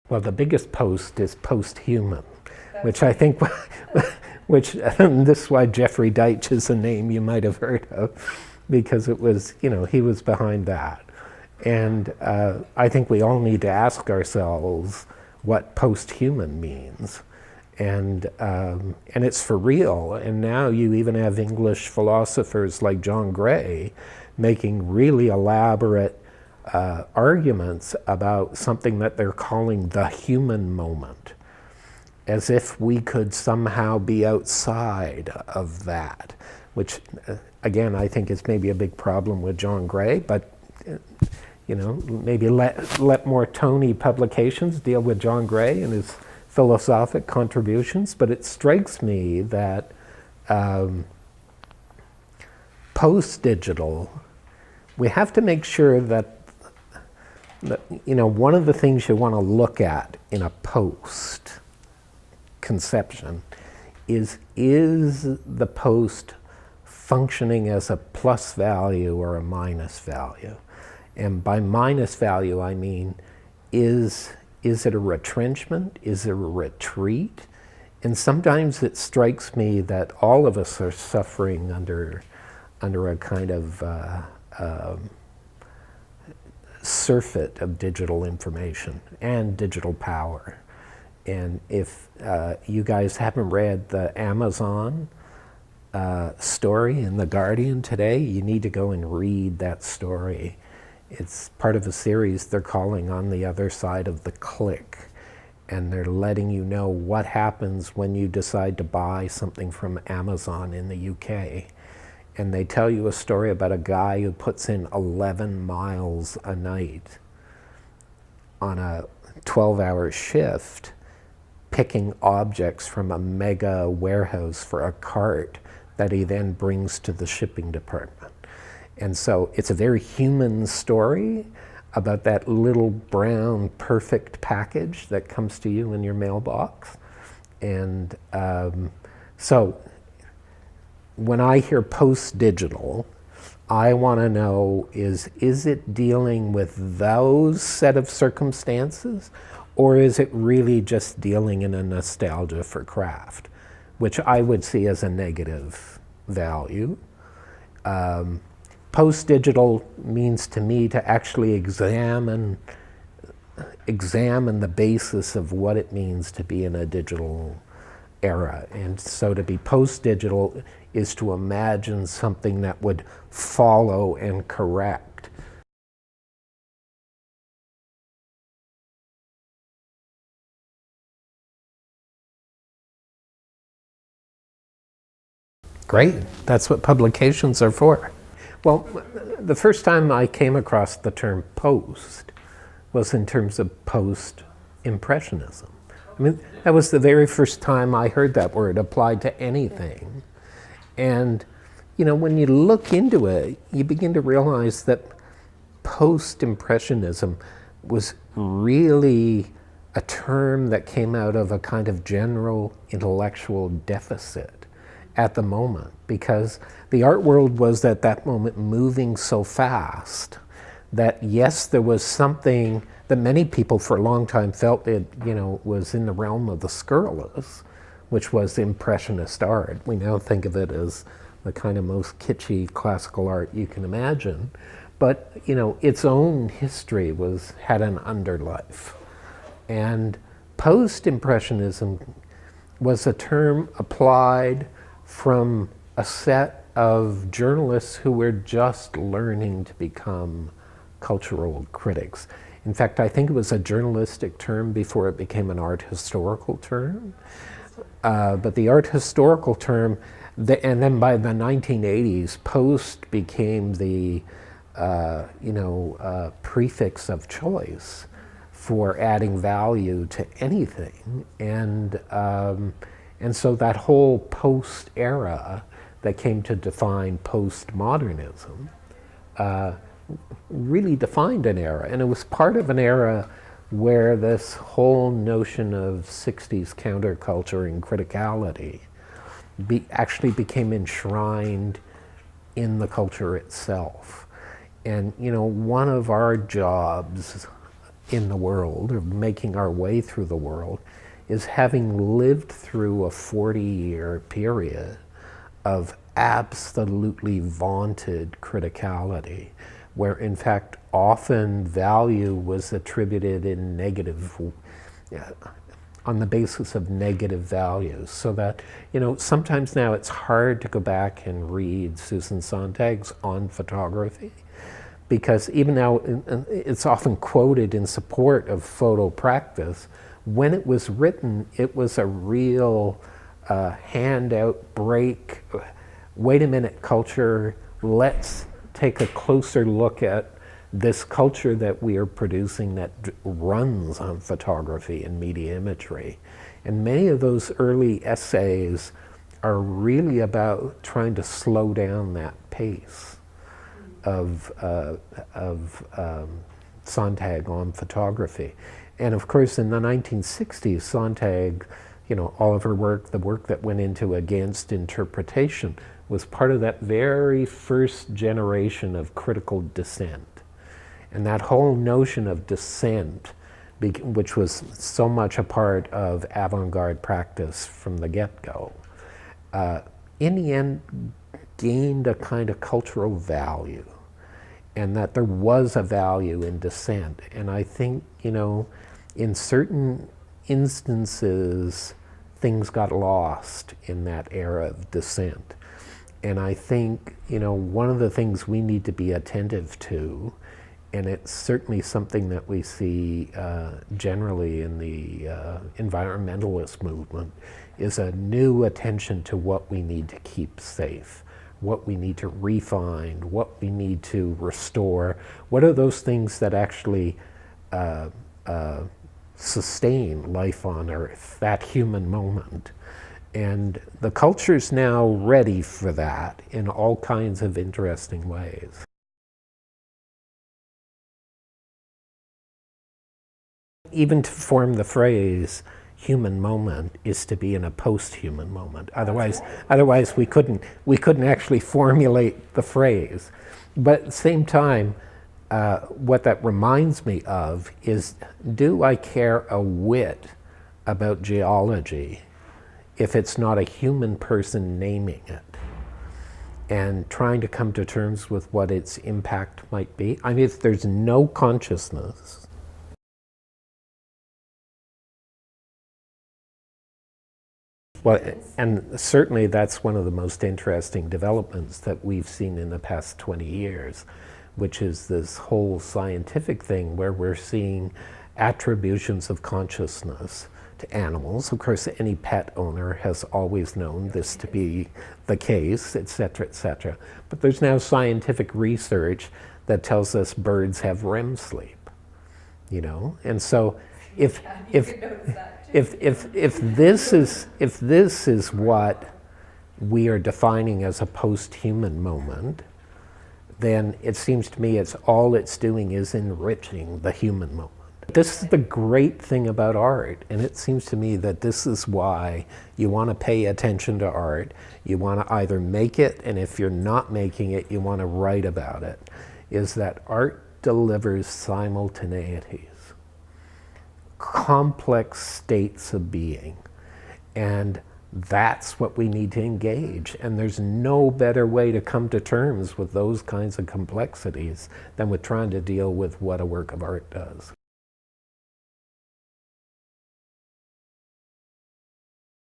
Well, the biggest post is post-human, which I think, which this is why Jeffrey Deitch is a name you might have heard of, because it was, he was behind that. And I think we all need to ask ourselves what post-human means. And it's for real. And now you even have English philosophers like John Gray making really elaborate arguments about something that they're calling the human moment, as if we could somehow be outside of that, which again I think is maybe a big problem with John Gray, but maybe let more Tony publications deal with John Gray and his philosophic contributions. But it strikes me that post-digital, we have to make sure that one of the things you want to look at in a post conception is the post functioning as a plus value or a minus value? And by minus value, I mean, is it a retrenchment? Is it a retreat? And sometimes it strikes me that all of us are suffering under a kind of surfeit of digital information and digital power. And if you guys haven't read the Amazon story in The Guardian today, you need to go and read that story. It's part of a series they're calling On the Other Side of the Click. And they're letting you know what happens when you decide to buy something from Amazon in the UK. And they tell you a story about a guy who puts in 11 miles a night on a 12-hour shift, picking objects from a mega warehouse for a cart that he then brings to the shipping department. And so it's a very human story about that little brown perfect package that comes to you in your mailbox. And so when I hear post-digital, I want to know, is it dealing with those set of circumstances, or is it really just dealing in a nostalgia for craft, which I would see as a negative value. Post-digital means to me to actually examine the basis of what it means to be in a digital era. And so to be post-digital is to imagine something that would follow and correct. Great, that's what publications are for. Well, the first time I came across the term post was in terms of post-impressionism. I mean, that was the very first time I heard that word applied to anything. And, when you look into it, you begin to realize that post-impressionism was really a term that came out of a kind of general intellectual deficit at the moment, because the art world was at that moment moving so fast that, yes, there was something that many people for a long time felt it, was in the realm of the scurrilous, which was Impressionist art. We now think of it as the kind of most kitschy classical art you can imagine. But, its own history had an underlife. And post-impressionism was a term applied from a set of journalists who were just learning to become cultural critics. In fact, I think it was a journalistic term before it became an art historical term. But the art historical term, and then by the 1980s, post became the prefix of choice for adding value to anything. And so that whole post era that came to define postmodernism really defined an era. And it was part of an era where this whole notion of 60s counterculture and criticality actually became enshrined in the culture itself. And one of our jobs in the world, or making our way through the world, is having lived through a 40-year period of absolutely vaunted criticality, where in fact often value was attributed in negative, on the basis of negative values. So that, sometimes now it's hard to go back and read Susan Sontag's On Photography, because even now it's often quoted in support of photo practice. When it was written, it was a real handout break. Wait a minute, culture, let's take a closer look at this culture that we are producing that runs on photography and media imagery. And many of those early essays are really about trying to slow down that pace of Sontag on photography. And of course, in the 1960s, Sontag, all of her work, the work that went into Against Interpretation, was part of that very first generation of critical dissent. And that whole notion of dissent, which was so much a part of avant-garde practice from the get-go, in the end gained a kind of cultural value, and that there was a value in dissent. And I think, in certain instances, things got lost in that era of dissent. And I think, one of the things we need to be attentive to, and it's certainly something that we see generally in the environmentalist movement, is a new attention to what we need to keep safe, what we need to refine, what we need to restore. What are those things that actually sustain life on Earth, that human moment? And the culture's now ready for that in all kinds of interesting ways. Even to form the phrase human moment is to be in a post-human moment. Otherwise we couldn't actually formulate the phrase. But at the same time, what that reminds me of is, do I care a whit about geology if it's not a human person naming it and trying to come to terms with what its impact might be? I mean, if there's no consciousness, well, and certainly that's one of the most interesting developments that we've seen in the past 20 years, which is this whole scientific thing where we're seeing attributions of consciousness to animals. Of course, any pet owner has always known this to be the case, et cetera, but there's now scientific research that tells us birds have REM sleep, and so if this is what we are defining as a post-human moment, then it seems to me all it's doing is enriching the human moment. This is the great thing about art, and it seems to me that this is why you want to pay attention to art. You want to either make it, and if you're not making it, you want to write about it, is that art delivers simultaneities, complex states of being, and that's what we need to engage. And there's no better way to come to terms with those kinds of complexities than with trying to deal with what a work of art does.